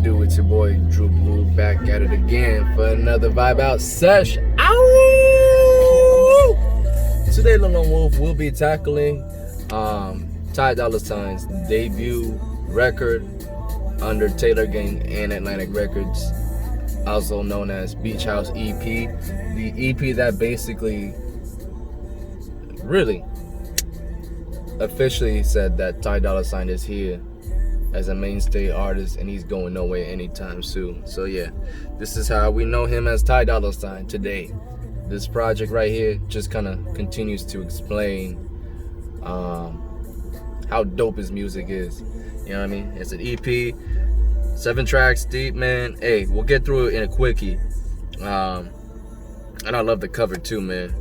do? It's your boy Drew Blue back at it again for another Vibe Out sesh. Ow! Today, Lil Wolf will be tackling Ty Dolla Sign's debut record under Taylor Gang and Atlantic Records, also known as Beach House EP. The EP that basically really officially said that Ty Dolla Sign is here as a mainstay artist and he's going nowhere anytime soon. So yeah, this is how we know him as Ty Dolla Sign today. This project right here just kind of continues to explain how dope his music is. You know what I mean? It's an EP, 7 tracks deep, man. Hey, we'll get through it in a quickie. And I love the cover too, man.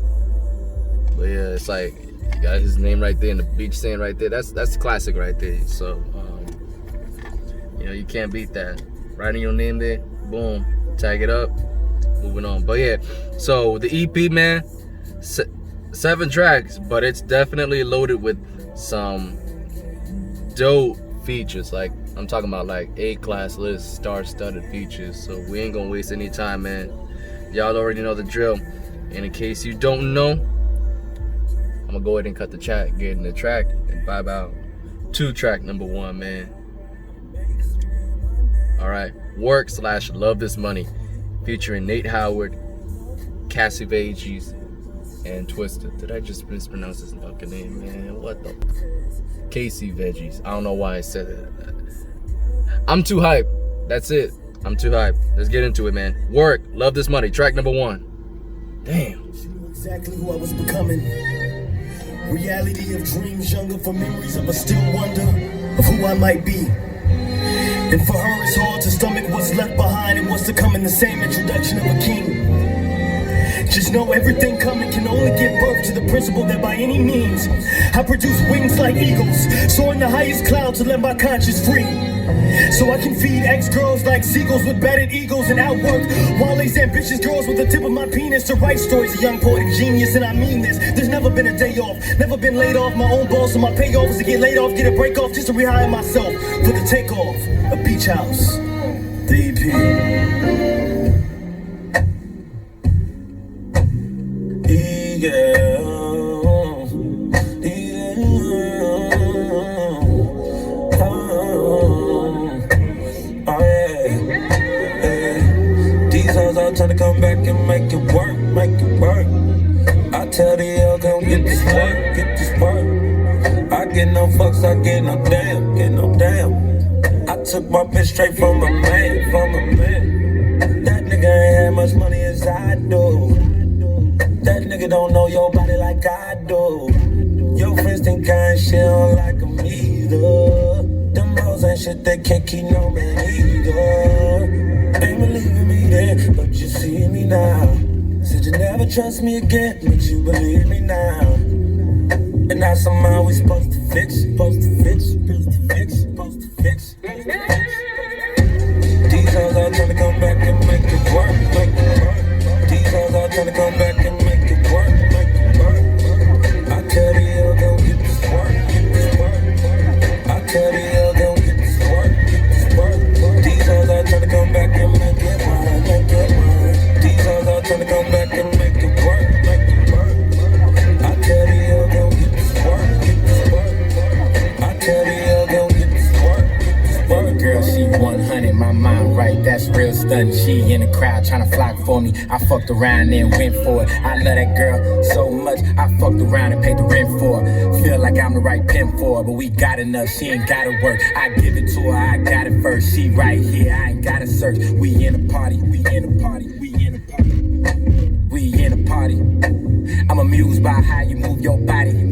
But yeah, it's like you got his name right there and the beach sand right there. That's classic right there. So you know, you can't beat that. Writing your name there, boom, tag it up, moving on. But yeah, so the EP, man, 7 tracks, but it's definitely loaded with some dope features. Like, I'm talking about like A-class list, star-studded features. So we ain't gonna waste any time, man. Y'all already know the drill. And in case you don't know, I'm gonna go ahead and cut the chat, get in the track, and vibe out to track number 1, man. Alright, Work/Love This Money, featuring Nate Howard, Cassie Veggies, and Twista. Did I just mispronounce his fucking name, man? What the? Casey Veggies. I don't know why I said it. I'm too hyped. That's it. I'm too hyped. Let's get into it, man. Work/Love This Money, track number 1. Damn. Exactly who I was becoming. Reality of dreams, younger for memories of a still wonder of who I might be. And for her it's hard to stomach what's left behind and what's to come in the same introduction of a king. Just know everything coming can only give birth to the principle that by any means I produce wings like eagles, soaring the highest cloud to let my conscience free. So I can feed ex-girls like seagulls with battered egos and outwork Wale's ambitious girls with the tip of my penis to write stories. A young poetic genius, and I mean this. There's never been a day off, never been laid off. My own boss, so my payoff is to get laid off, get a break off just to rehire myself for the takeoff. A beach house, the EP. Trying to come back and make it work, make it work. I tell the L, come get this work, get this work. I get no fucks, I get no damn, get no damn. I took my bitch straight from a man, from a man. That nigga ain't had much money as I do. That nigga don't know your body like I do. Your friends think I ain't shit on like them either. Them hoes ain't shit, they can't keep no man either. Ain't believing me then, but you see me now. Said you never trust me again, but you believe me now. And now somehow we supposed to fix, supposed to fix, supposed to fix, supposed to fix. These hoes all trying to come back and make it work, make it work. These hoes all trying to come back and make it work, make it work. I tell the L, go get this work, get this work. I tell the L, go get this work, get this work. These hoes all trying to come back and make it work, make it work. These hoes all trying to come back and make it work, make it work. I tell the L, go get this work, get this work. I tell the L, go get this work, get this work. Baby girl, she 100, my mind right, that's real stunning. She in the crowd trying to flock for me. I fucked around and went for it. I love that girl so much, I fucked around and paid the rent for her. Feel like I'm the right pimp for her, but we got enough, she ain't gotta work. I give it to her, I got it first. She right here, I ain't gotta search. We in a party, we in a party, we in a party, we in a party. I'm amused by how you move your body.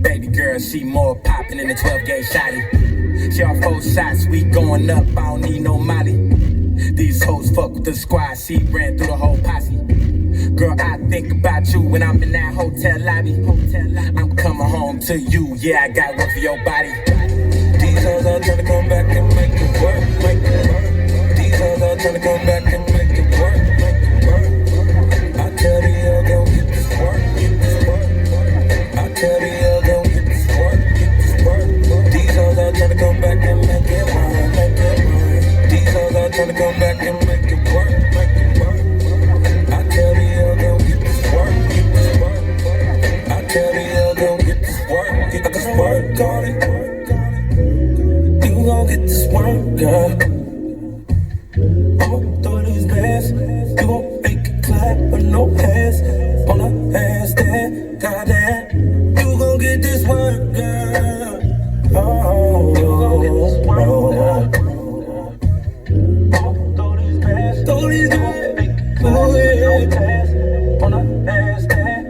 Baby girl, she more poppin' than a 12-gauge shotty. She off 4 shots, we going up, I don't need no molly. These hoes fuck with the squad, she ran through the whole posse. Girl, I think about you when I'm in that hotel lobby. I'm coming home to you, yeah, I got one for your body. These hoes all trying to come back and make it work, make it work. These hoes all trying to come back and make it work, make it work. I tell the L, go get this work, get this work. I tell the L, go get this work, get this work. These hoes all trying to come back and make it work, make it work. These hoes get this work, girl. I'ma throw these bands. You gon' make it clap with no hands. On the handstand, goddamn. You gon' get this work, girl. Oh, you gon' get this work, girl. I'ma throw these bands. Throw these bands. Oh, yeah. On the handstand,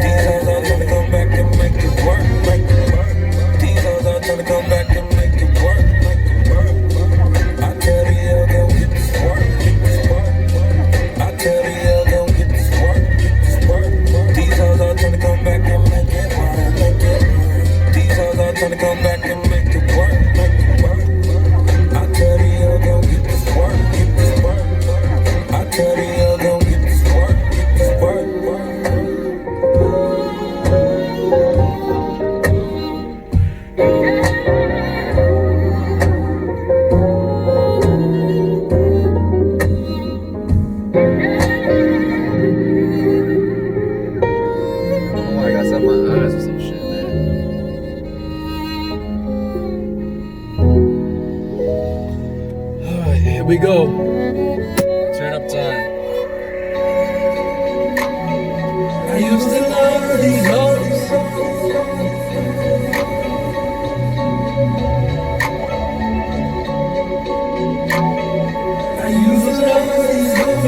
These hoes are tryna come back and make it work, make it work. These hoes are tryna come back and make it work, make it work. I tell the girl, go get this work, get this work. I tell the girl, go get this work, get this work. These hoes are tryna come back and make it work, make it work. These hoes are tryna come back and make it work, make it work. I tell the girl, go get this work, get this work. I tell the girl, go get this work, get this work, work. Oh, I got some in my eyes or some shit, man. Alright, here we go. Turn up time. I used to love these hoes. I used to love these hoes.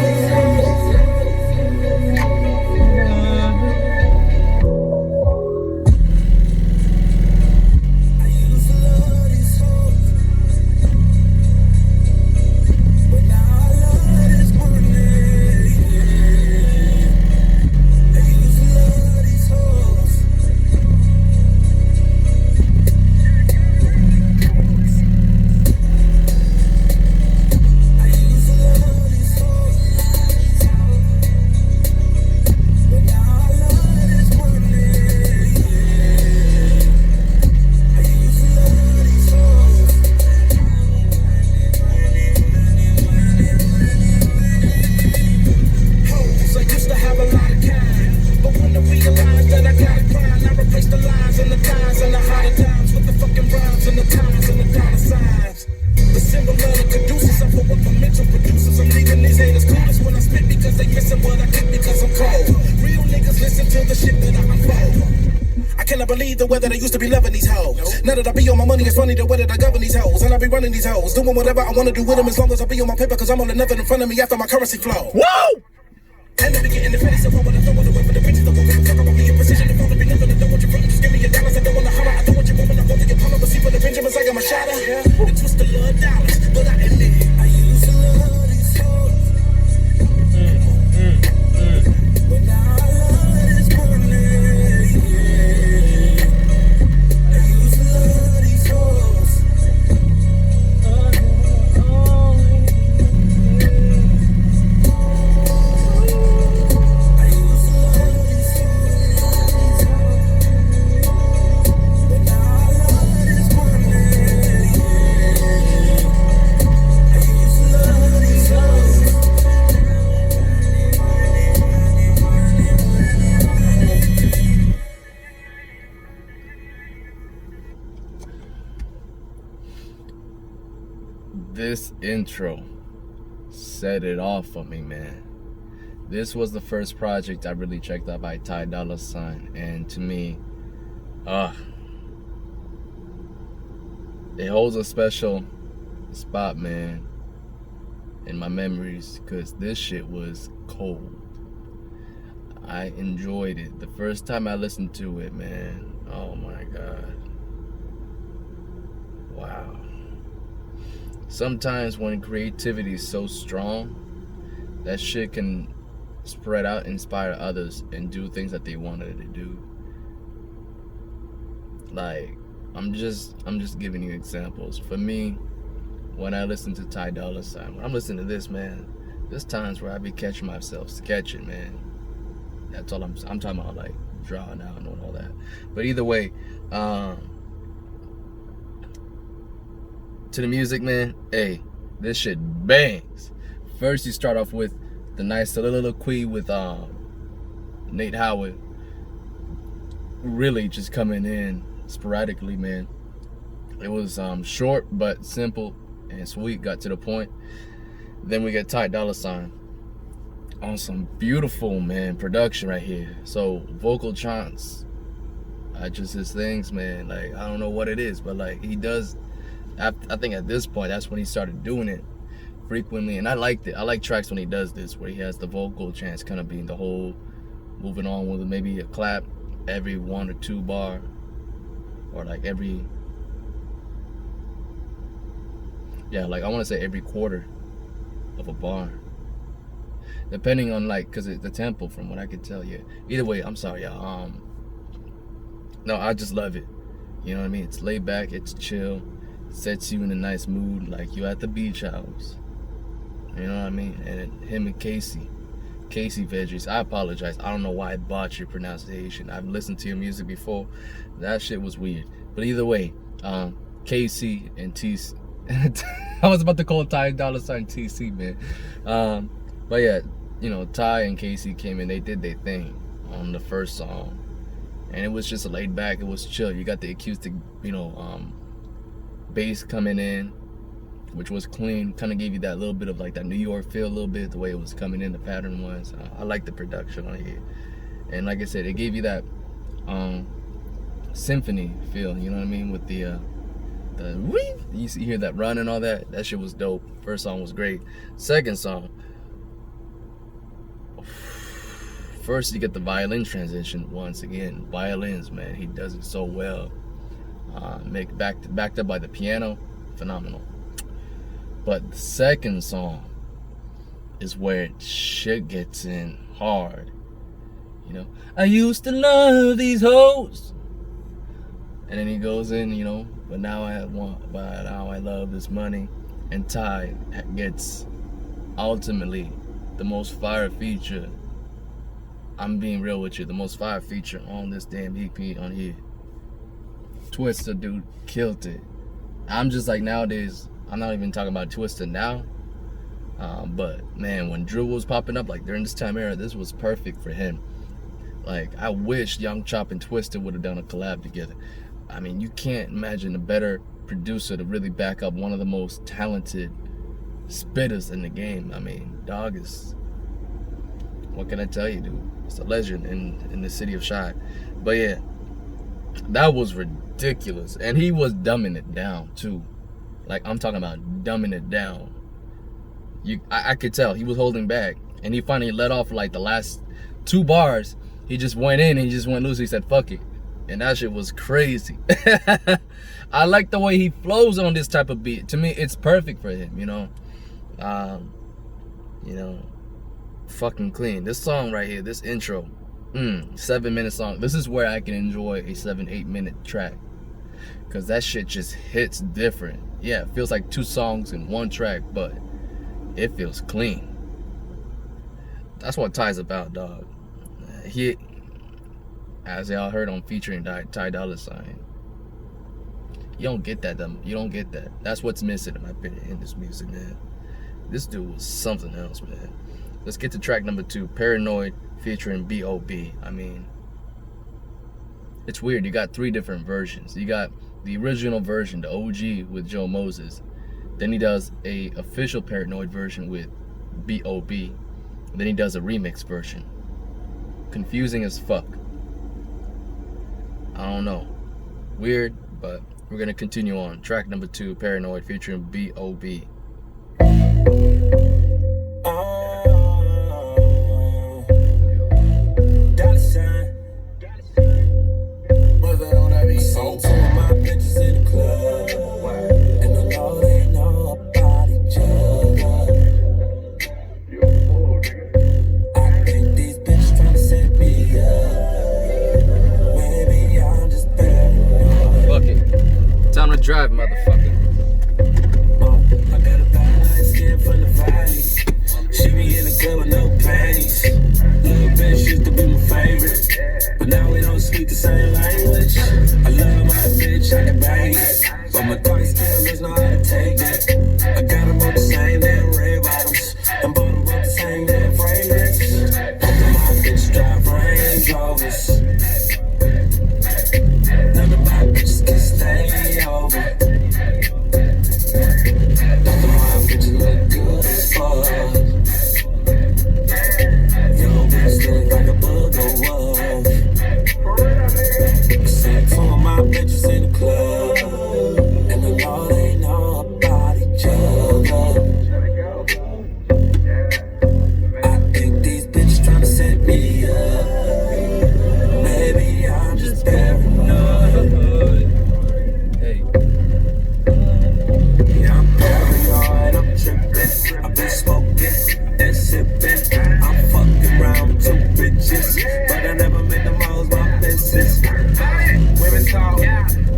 I used to love these hoes. But now I love this money. I used to love these hoes. I used to love these hoes. But now I love this money. I used to love these hoes. Hoes, I used to have a lot of kind, but when I realized that I got a grind, I replaced the lies and the ties and the harder times with the fucking rhymes and the times and the dollar signs. The symbol of the caduceus, I put with the mental producers. I'm leaving these haters clueless when I spit because they missing what I get because I'm cold. Real niggas listen to the shit that I unfold. I cannot believe the way that I used to be loving these hoes. Now that I be on my money, it's funny the way that I govern these hoes. And I be running these hoes, doing whatever I want to do with them as long as I be on my paper, cause I'm on nothing in front of me after my currency flow. Whoa! And they be getting the pennies, so I wanna throw it away for the bitches. Don't give a fuck about me in position. If I wanna be nothing, I don't want you frontin'. Just give me your dollars, I don't wanna holler. I don't want you moving, I want to get pumped. But see for the Benjamins, I got my shot at. The Twista love dollars, but I admit I used to love these hoes. But now I love this money. I used to love these hoes. I used to love these hoes. But now I love this money. I used to love these hoes. This intro set it off for me, man. This was the first project I really checked out by Dolla Ign, and to me, it holds a special spot, man, in my memories, because this shit was cold. I enjoyed it. The first time I listened to it, man, oh my God. Wow. Sometimes when creativity is so strong, that shit can spread out, inspire others, and do things that they wanted to do. Like, I'm just giving you examples. For me, when I listen to Dolla Ign, when I'm listening to this, man, there's times where I be catching myself sketching, man. That's all I'm talking about, like drawing out and all that. But either way, to the music, man, hey, this shit bangs. First, you start off with the nice soliloquy with Nate Howard, really just coming in sporadically, man. It was short but simple and sweet, got to the point. Then we get Dolla Ign on some beautiful, man, production right here. So vocal chants, just his things, man. Like, I don't know what it is, but like he does. I think at this point, that's when he started doing it frequently, and I liked it. I like tracks when he does this, where he has the vocal chants kind of being the whole, moving on with maybe a clap every 1 or 2 bar, or like every, yeah, like I want to say every quarter of a bar, depending on like, cause the tempo, from what I could tell. Yeah, either way, I'm sorry, y'all. No, I just love it. You know what I mean? It's laid back, it's chill, sets you in a nice mood, like you at the beach house. You know what I mean? And him and Casey Veggies, I apologize. I don't know why I botched your pronunciation. I've listened to your music before. That shit was weird. But either way, Casey and TC. I was about to call Dolla Ign TC, man. But yeah, you know, Ty and Casey came in. They did their thing on the first song, and it was just laid back. It was chill. You got the acoustic, you know, bass coming in, which was clean. Kind of gave you that little bit of like that New York feel, a little bit, the way it was coming in, the pattern was. I like the production on here, and like I said, it gave you that symphony feel. You know what I mean? With the you hear that run and all that. That shit was dope. First song was great. Second song, first you get the violin transition. Once again, violins, man, he does it so well. Backed up by the piano, phenomenal. But the second song is where shit gets in hard. You know, I used to love these hoes, and then he goes in, you know, but now I love this money. And Ty gets ultimately the most fire feature. I'm being real with you, the most fire feature on this damn EP on here. Twista, dude, killed it. I'm just like, nowadays, I'm not even talking about Twista now, but man, when Drew was popping up, like during this time era, this was perfect for him. Like, I wish Young Chop and Twista would have done a collab together. I mean, you can't imagine a better producer to really back up one of the most talented spitters in the game. I mean, dog is, what can I tell you, dude? It's a legend in the city of Chi. But yeah, that was ridiculous. And he was dumbing it down too. Like, I'm talking about dumbing it down. I could tell he was holding back, and he finally let off like the last 2 bars. He just went in and he just went loose. He said, fuck it. And that shit was crazy. I like the way he flows on this type of beat. To me, it's perfect for him, you know. You know, fucking clean. This song right here, this intro, 7-minute song. This is where I can enjoy a 7-8 minute track, because that shit just hits different. Yeah, it feels like 2 songs in 1 track, but it feels clean. That's what Ty's about, dog. He, as y'all heard on featuring Dolla Ign, you don't get that. You don't get that. That's what's missing, in my opinion, in this music, man. This dude was something else, man. Let's get to track number 2, Paranoid, featuring B.O.B. I mean, it's weird. You got 3 different versions. You got the original version, the OG with Joe Moses. Then he does a official Paranoid version with B.O.B. Then he does a remix version. Confusing as fuck. I don't know. Weird, but we're gonna continue on. Track number 2, Paranoid, featuring B.O.B. So two of my bitches in the club, and I know they know about each other. I think these bitches tryna set me up. Maybe I'm just better. Fuck it. Time to drive, motherfucker. I got a bad light skin from the valley. She be in the club with no panties. Little bitch used to be my favorite, but now we don't speak the same language. I love my bitch, I can bang it, but my dark skin bitch know how to take that. I got them on the same damn red bottoms, and both them with the same damn fragrance. Both of my bitches drive Range Rovers. None of my bitches can stay over.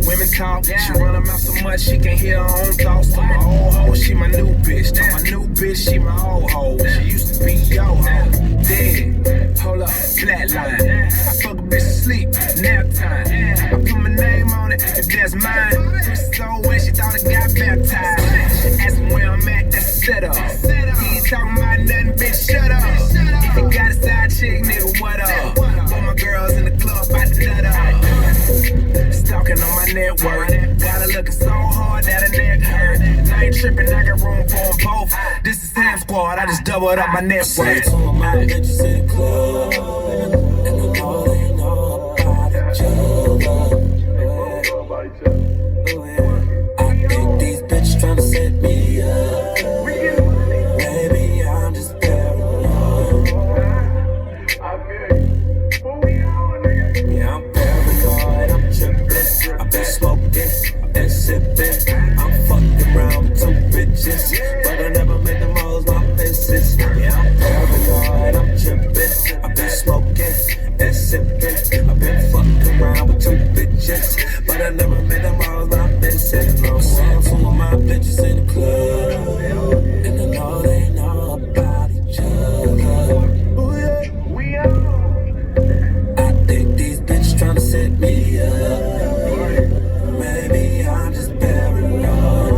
Women talk, she run her mouth so much she can hear her own thoughts. To my old hoe, she my new bitch. To my new bitch, she my old hoe. She used to be yo hoe. Dead, hold up, flatline. I fuck a bitch asleep, nap time. I put my name on it, if that's mine. So when she thought I got baptized. She asked me where I'm at, that's a setup. He ain't talking about nothing, bitch, shut up. He got a side chick, nigga, what up? All my girls in the club, about to nut up. Stalking on my network. Got her looking so hard that her neck hurt. And I ain't tripping, I got room for them both. This is Ham Squad, I just doubled up my net worth. Two of my bitches in the club, and I know they know about each other. I think these bitches tryna set me up. Maybe I'm just paranoid. Yeah, I'm paranoid, I'm trippin'. I've been smoking, I've been sippin'. I'm fucking around with two bitches, but I never made them hoes my missus. Yeah, I'm paranoid, I'm trippin'. I've been smoking and sippin'. I've been fucking around with two bitches, but I never made them hoes my missus. No, some of my bitches in the club, and I know they know about each other. I think these bitches tryna set me up. Maybe I'm just paranoid.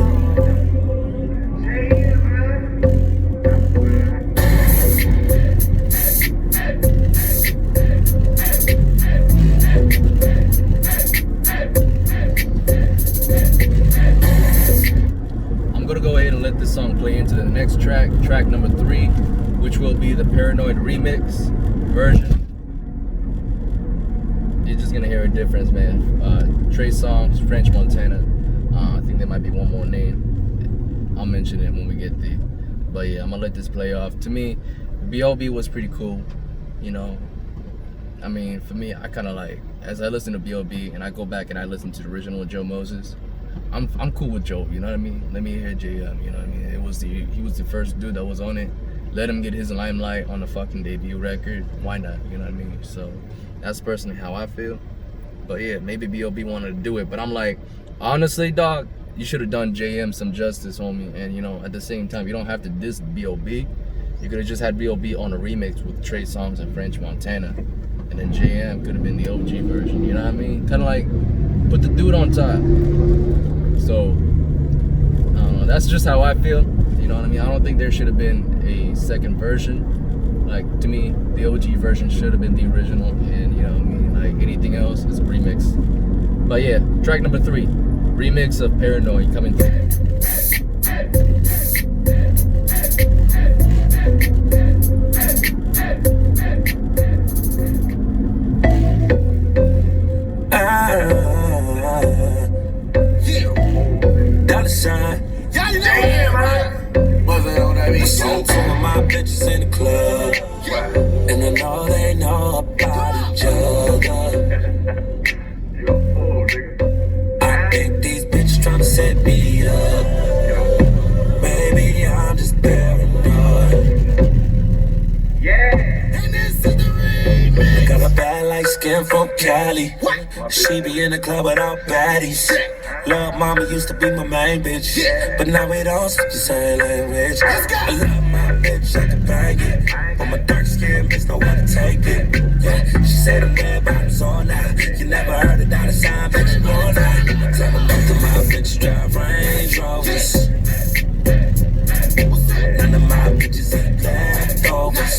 I'm gonna go ahead and let this song play into the next track, track number 3, which will be the Paranoid remix version. You're just gonna hear a difference, man. Trey Songz, French Montana. I think there might be one more name. I'll mention it when we get there. But yeah, I'm gonna let this play off. To me, B.O.B. was pretty cool. You know, I mean, for me, I kind of like, as I listen to B.O.B. and I go back and I listen to the original Joe Moses, I'm cool with Joe, you know what I mean? Let me hear JM, you know what I mean? He was the first dude that was on it. Let him get his limelight on the fucking debut record. Why not? You know what I mean? So that's personally how I feel. But yeah, maybe B.O.B. wanted to do it. But I'm like, honestly, dog, you should have done JM some justice, homie. And you know, at the same time, you don't have to diss B.O.B. You could have just had B.O.B. on a remix with Trey Songz and French Montana. And then JM could have been the OG version, you know what I mean? Kind of like, put the dude on top. So, I don't know, that's just how I feel. You know what I mean? I don't think there should have been a second version. Like, to me, the OG version should have been the original. And, you know what I mean? Like, anything else is a remix. But yeah, track number 3, remix of Paranoid coming through. Dollar sign. Y'all know him, man. What's that on that beat? Two of my bitches in the club, and I know they know about each other. I think these bitches tryna set me up. Maybe I'm just paranoid. Yeah. And this is the remix. Got a bad like skin from Cali. She be in the club with all baddies. Love mama used to be my main bitch, but now we don't speak the same language. I love my bitch, I can bang it, but my dark skin bitch don't wanna take it. Yeah, she said I'm bad bottoms all night. You never heard of dollar sign, bitch, you know that. Tell me both of my bitches drive Range Rovers. None of my bitches eat leftovers.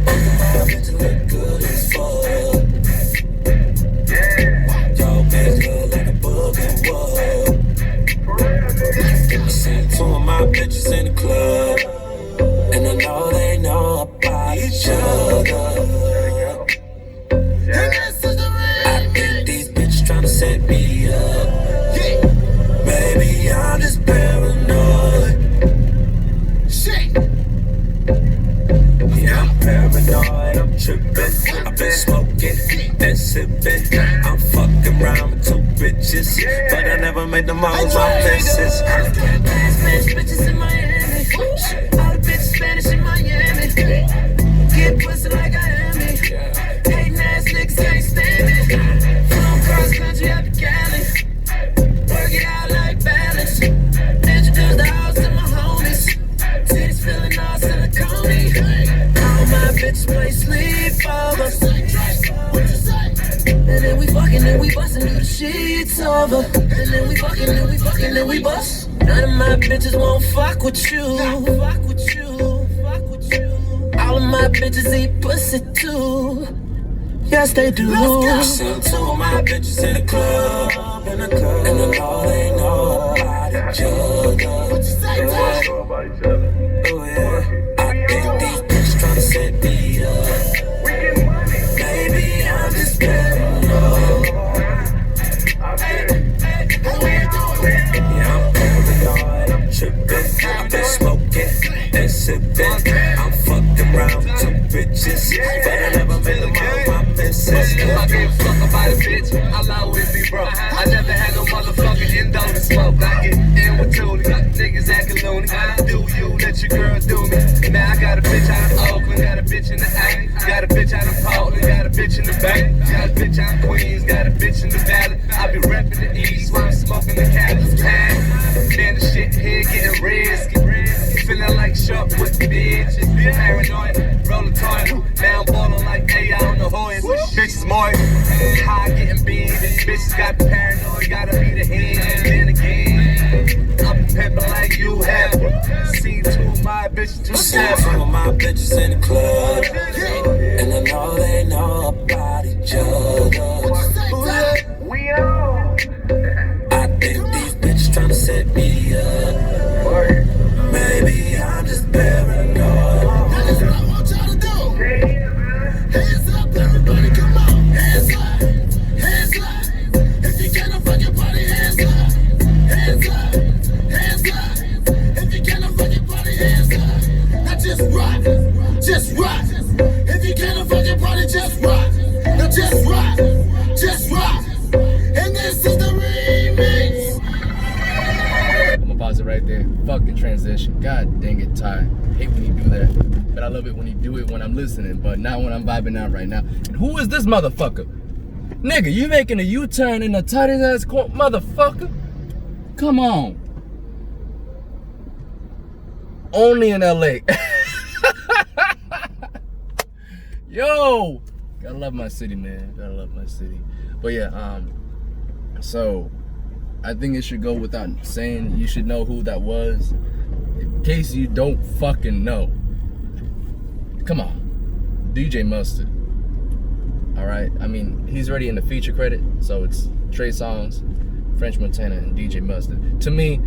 Both of my bitches look good as fuck. Bitch look like a book and wood. See 2 of my bitches in the club, and I know they know about each other. I think these bitches tryna set me up. Maybe I'm just paranoid. Yeah, I'm paranoid, I'm trippin'. I've been smoking and sippin'. I'm fucking around with 2 bitches, but I never made them all my misses. Bitches in Miami. All the bitches Spanish in Miami. Get pussy like I am me. Hating ass niggas can't stand it. And then we fucking, then we bustin' through the sheets over. And then we fucking, then we fucking, then we bust. None of my bitches won't fuck with you. Fuck with you, fuck with you. All of my bitches eat pussy too. Yes, they do. I seen two of my bitches in the club, and I know they know about each other. What you say, Ty? Oh yeah, I think these bitches tryna set me up. Maybe I'm just paranoid. Yeah, I'm paranoid, I'm trippin', I've been smoking and sippin'. I'm fucking around with two bitches, but I never made them all my business. If I gave a fuck about a bitch, I'll always be broke. I never had no motherfucking endo to smoke. I get in with Toonie, niggas acting loony. Do you, let your girl do me. Now I got a bitch out of Oakland, got a bitch in the A, got a bitch out of Portland, got a bitch in the Bay, got a bitch out of Queens, got a bitch in the Valley. I be reppin' the East while I'm smoking the Cali. Man, the shit here getting risky. Feeling like Sharp with the bitches. Paranoid, roll a toy. Now I'm ballin' like AI on the horse. Bitches more high getting big. Bitches got paranoid, gotta be the head. And then again, I'm pimpin' like you have. Seen two of my bitches, two Seen two of my bitches in the club, and I know they know about each other. We on. I think these bitches tryna set me up. Maybe I'm just paranoid. That's what I want y'all to do. Hands up, everybody, come on. Hands up, hands up. If you can't fucking party, hands up, hands up, hands up. If you can't fucking party, hands up. Now just rock, just rock. If you can't fucking party, just rock. Now just rock, just rock. And this is the remix. I'm gonna pause it right there. Fucking transition. God dang it, Ty. Hate when you do that. But I love it when you do it when I'm listening, but not when I'm vibing out right now. And who is this motherfucker? Nigga, you making a U-turn in the tightest ass corner, motherfucker? Come on. Only in LA. Yo! Gotta love my city, man. Gotta love my city. But yeah, so I think it should go without saying. You should know who that was. In case you don't fucking know. Come on. DJ Mustard. Alright? I mean, he's already in the feature credit. So it's Trey Songz, French Montana, and DJ Mustard. To me,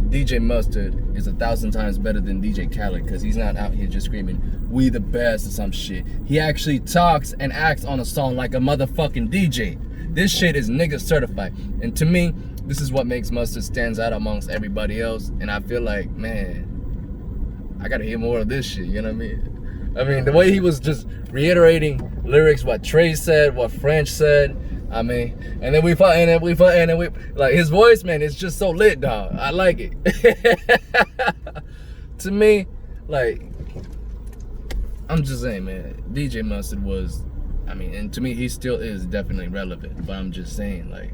DJ Mustard is 1,000 times better than DJ Khaled, because he's not out here just screaming, "We the best" or some shit. He actually talks and acts on a song like a motherfucking DJ. This shit is nigga certified. And to me, this is what makes Mustard stands out amongst everybody else. And I feel like, man, I gotta hear more of this shit, you know what I mean? I mean, the way he was just reiterating lyrics, what Trey said, what French said, I mean, and then we like his voice, man, it's just so lit, dog. I like it. To me, like, I'm just saying, man, DJ Mustard was, I mean, and to me, he still is definitely relevant, but I'm just saying, like,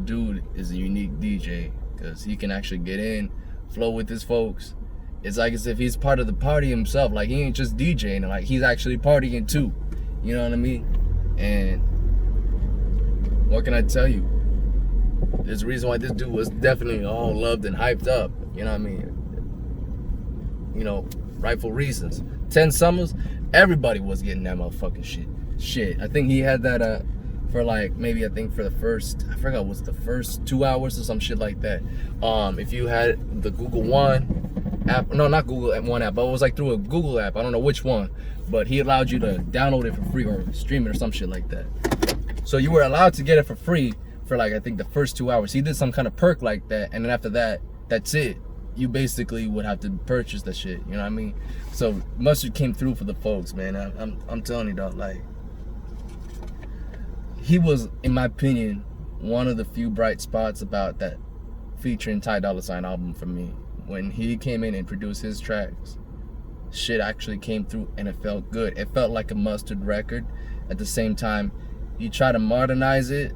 dude is a unique DJ, because he can actually get in, flow with his folks. It's like as if he's part of the party himself. Like, he ain't just DJing, like, he's actually partying too. You know what I mean? And what can I tell you? There's a reason why this dude was definitely all loved and hyped up. You know what I mean? You know, rightful reasons. 10 Summers, everybody was getting that motherfucking shit. I think he had that for like, maybe I think for the first, I forgot, was the first 2 hours or some shit like that. If you had the Google One app, no, not Google One app, but it was like through a Google app, I don't know which one, but he allowed you to download it for free or stream it or some shit like that. So you were allowed to get it for free for like, I think the first 2 hours. He did some kind of perk like that, and then after that, that's it. You basically would have to purchase the shit, you know what I mean? So Mustard came through for the folks, man. I'm telling you, dog, like, he was, in my opinion, one of the few bright spots about that featuring Ty Dolla Ign album for me. When he came in and produced his tracks, shit actually came through and it felt good. It felt like a Mustard record. At the same time, you try to modernize it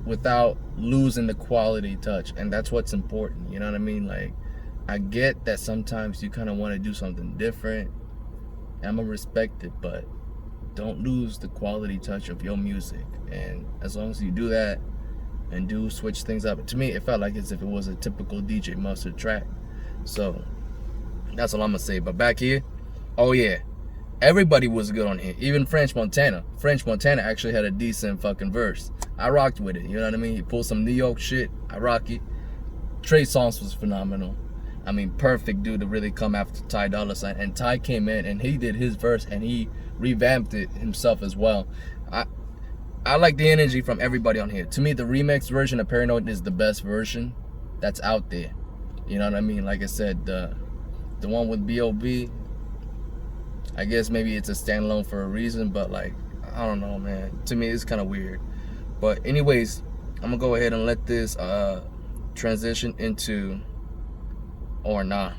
without losing the quality touch, and that's what's important, you know what I mean? Like, I get that sometimes you kind of want to do something different, and I'm gonna respect it, but don't lose the quality touch of your music. And as long as you do that and do switch things up, to me it felt like as if it was a typical DJ Mustard track. So that's all I'm gonna say. But back here, oh yeah, everybody was good on here. Even French Montana actually had a decent fucking verse. I rocked with it, you know what I mean? He pulled some New York shit, I rock it. Trey Songz was phenomenal. I mean, perfect dude to really come after Ty Dolla Ign. And Ty came in and he did his verse and he revamped it himself as well. I like the energy from everybody on here. To me, the remix version of Paranoid is the best version that's out there. You know what I mean? Like I said, the one with B.O.B., I guess maybe it's a standalone for a reason, but like, I don't know, man. To me, it's kind of weird. But anyways, I'm gonna go ahead and let this transition into Or Nah.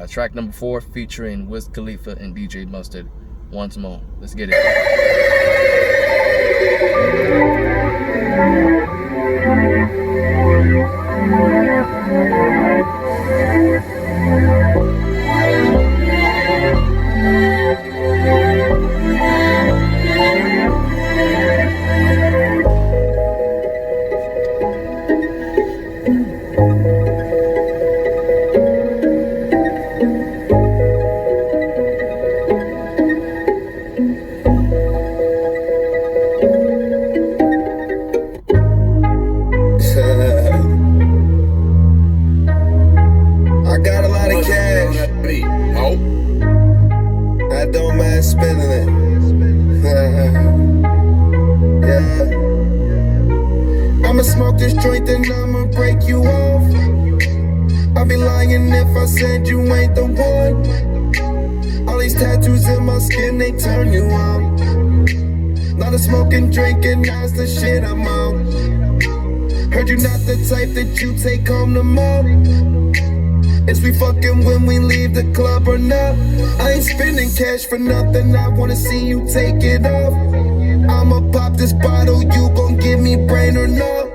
Track number 4 featuring Wiz Khalifa and DJ Mustard. Once more. Let's get it. Smoke this joint, then I'ma break you off. I'll be lying if I said you ain't the one. All these tattoos in my skin, they turn you on. Lot of smoking, drinking, that's the shit I'm on. Heard you not the type that you take home to mom. Is we fucking when we leave the club or not? I ain't spending cash for nothing, I wanna see you take it off. I'ma pop this bottle, you gon' give me brain or not?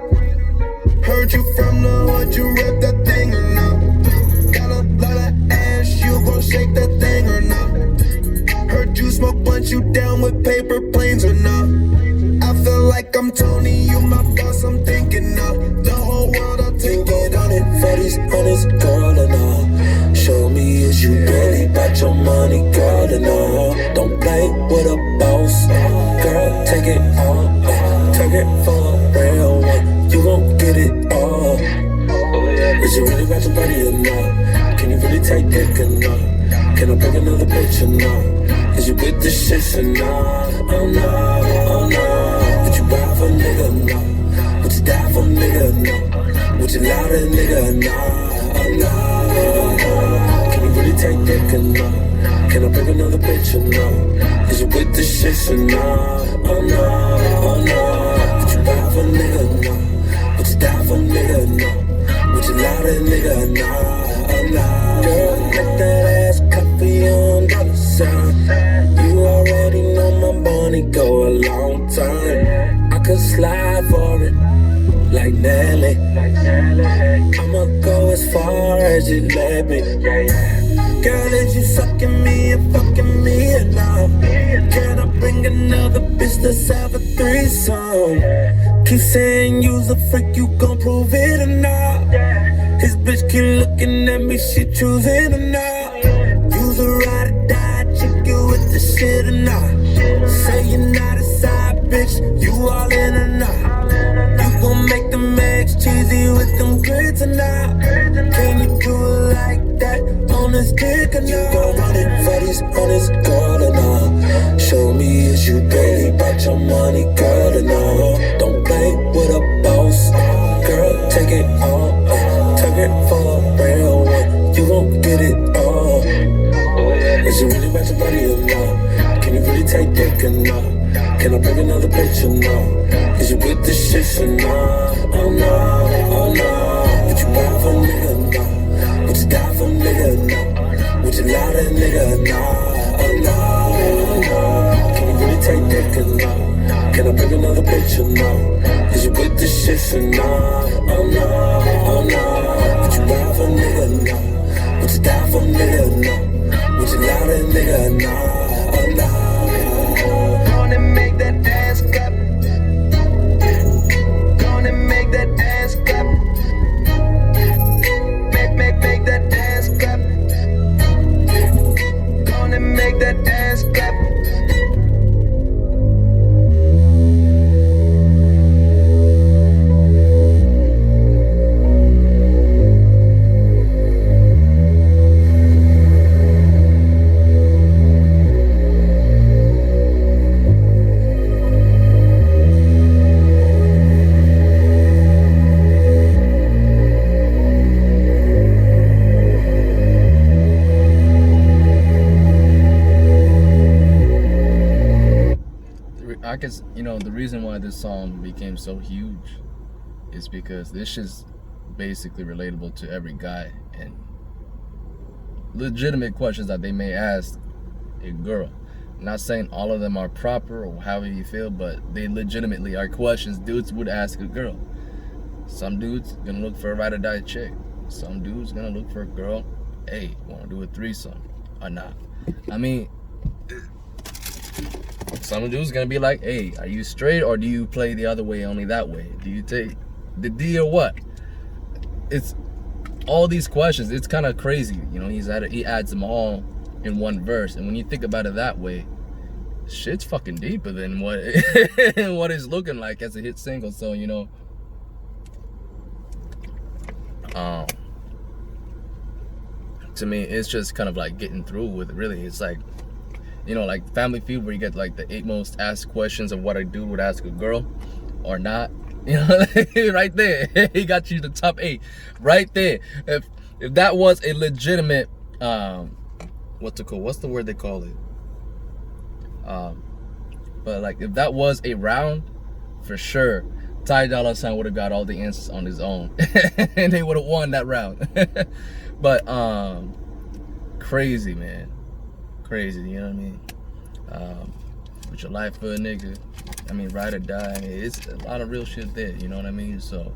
Heard you from the hood, you rep that thing or not? Got a lot of ass, you gon' shake that thing or not? Heard you smoke blunt, you down with paper planes or not? I feel like I'm Tony, you my boss, I'm thinking of the whole world, I'll take it on it. For these honest, girl, and all. Show me is you really about your money, girl, and all. Don't play with a boss, girl, take it all. Take it for a real one, you gon' get it all. Is you really about your body or not? Can you really take dick or not? Can I bring another bitch or not? Is you with the shit or not? Oh no, oh no. Would you ride for a nigga or not? Would you die for a nigga or not? Would you lie to a nigga or not? Oh no, oh no. Can you really take dick or not? Can I bring another bitch or not? Is you with the shit or not? Oh no, oh no. Would you ride for a nigga or not? Would you die for a nigga or not? Would you lie to a nigga or not? Oh no. Girl, make that ass clap for you on dollar sign. You already know my money go a long time. I could slide for it like Nelly. I'ma go as far as you let me. Girl, is you sucking me and fucking me enough? Can I bring another bitch, let's have a threesome? Keep saying you's a freak, you gon' prove it or not? His bitch keep looking at me, she choosing or not? You's a ride or die chick, you with the shit or not? Say you're not a side bitch, you all in or not? You gon' make them eggs cheesy with them grits or not? Can you do it like that on this dick or not? You gon' run it for these honest, girl or not? Show me is you really about your money, girl or not? Don't play with a boss, girl, take it all. Take it for a real one, you gon' get it all. Is you really about your body or not? Can you really take dick or not? Can I bring another bitch or not? Is you with the shit or not? Oh no, oh no. Would you ride for a nigga or not? Would you die for a nigga or not? Would you lie to a nigga or not? Oh no, oh no. Can you really take dick or not? Can I bring another bitch or not? Is you with the shit or not? Oh no, oh no. Would you ride for a nigga or not? Would you die for a nigga or not? Would you lie to a nigga or not? Oh no. know, the reason why this song became so huge is because this is basically relatable to every guy and legitimate questions that they may ask a girl. I'm not saying all of them are proper or however you feel, but they legitimately are questions dudes would ask a girl. Some dudes gonna look for a ride or die chick. Some dudes gonna look for a girl, hey, wanna do a threesome or not? I mean, some dudes gonna be like, hey, are you straight or do you play the other way, only that way? Do you take the D or what? It's all these questions. It's kind of crazy, you know. He adds them all in one verse, and when you think about it that way, shit's fucking deeper than what what it's looking like as a hit single. So, you know, to me, it's just kind of like getting through with it. Really, it's like, you know, like Family Feud, where you get like the 8 most asked questions of what a dude would ask a girl or not. You know, right there, he got you the top 8 right there. If that was a legitimate, what's the word they call it? But like, if that was a round, for sure, Ty Dolla $ign would have got all the answers on his own, and they would have won that round. But crazy, man, crazy. You know what I mean? Put your life for a nigga. I mean, ride or die. I mean, it's a lot of real shit there. You know what I mean? So,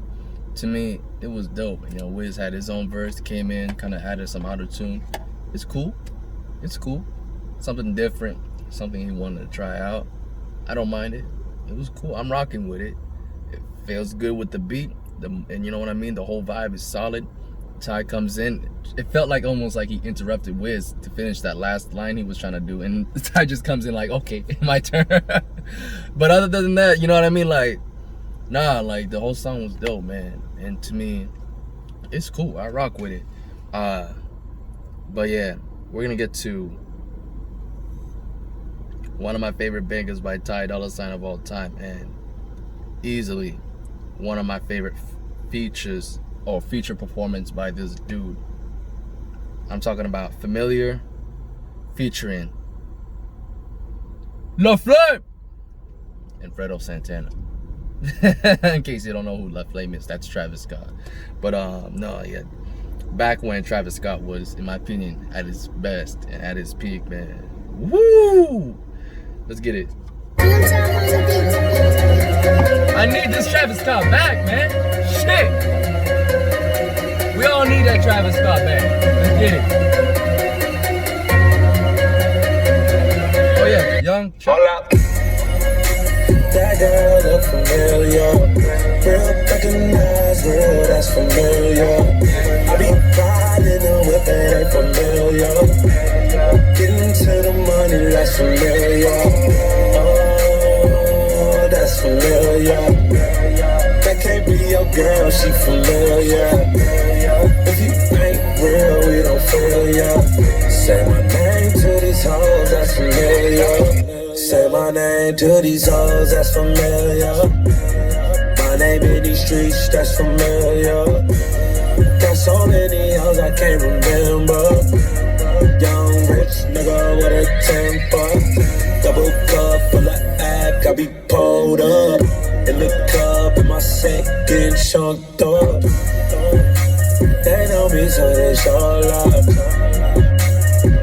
to me, it was dope. You know, Wiz had his own verse, came in, kind of added some auto-tune. It's cool. It's cool. Something different. Something he wanted to try out. I don't mind it. It was cool. I'm rocking with it. It feels good with the beat. And you know what I mean? The whole vibe is solid. Ty comes in. It felt like almost like he interrupted Wiz to finish that last line he was trying to do. And Ty just comes in like, okay, my turn. But other than that, you know what I mean? Like, nah, like the whole song was dope, man. And to me, it's cool. I rock with it. But yeah, we're gonna get to one of my favorite bangers by Ty Dolla $ign of all time, and easily one of my favorite features or feature performance by this dude. I'm talking about Familiar featuring La Flame and Fredo Santana. In case you don't know who La Flame is, that's Travi Scott. But no, yeah, back when Travi Scott was, in my opinion, at his best and at his peak, man. Woo! Let's get it. I need this Travis Scott back, man. Shit. We all need that Travis Scott back. Let's get it. Oh yeah, young. Hola. That girl look familiar. Real recognized, real, that's familiar. I be riding the whip, it ain't familiar. Getting to the money, that's familiar. Oh, that's familiar. That can't be your girl, she familiar. If you ain't real, we don't feel ya. Say my name to these hoes, that's familiar. Say my name to these hoes, that's familiar. My name in these streets, that's familiar. Got so many hoes I can't remember. Young rich nigga with a temper. Double cup full of act, I be pulled up. In the club, in my set, getting chunked up. They know me, so they show love.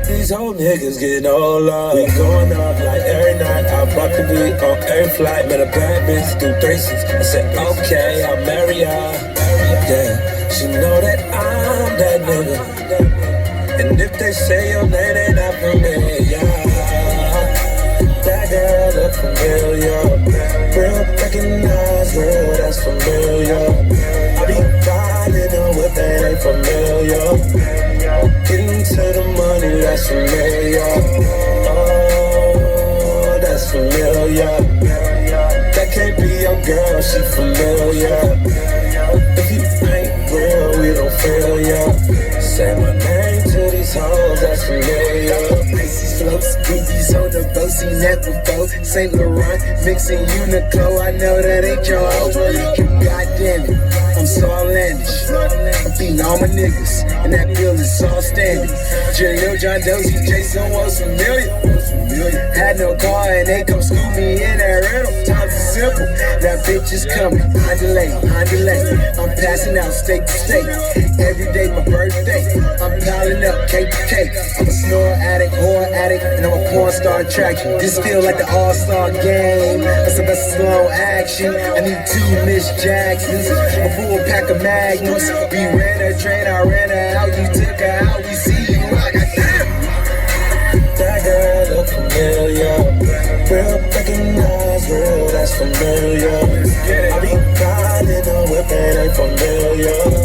These old niggas getting all love. We going up like every night. I bought the beat on every flight. Met a bad bitch, do threesomes. I said, okay, I'll marry her. Yeah, she know that I'm that nigga. And if they say your name, they not familiar. That girl look familiar. Real recognized, real, that's familiar. I be riding the whip, that ain't familiar. Getting to the money, that's familiar. Oh, that's familiar. That can't be your girl, she familiar. If you ain't real, we don't feel ya. Say my name to these hoes, that's familiar. Icy slopes, BB's on the boat, seen that before. St. Laurent, mixing Uniqlo, I know that ain't your hoe. You goddamn it, I'm so outlandish. I'm being all my niggas, and that bill is all standing. J.O. John Dozy, Jason was familiar. Had no car and they come scoop me in that rental. Times are simple, that bitch is coming. On delay, I'm passing out state to state. Every day my birthday, I'm piling up cake to cake. I'm a snore addict, whore addict, and I'm a porn star attraction. This feel like the all-star game. That's the best slow action. I need 2 Miss Jacksons, a full pack of Magnums. We ran a train, I ran her out, you took her out, we see you rock. That girl look familiar. Real recognize, real, that's familiar. I be riding the whip, it ain't familiar.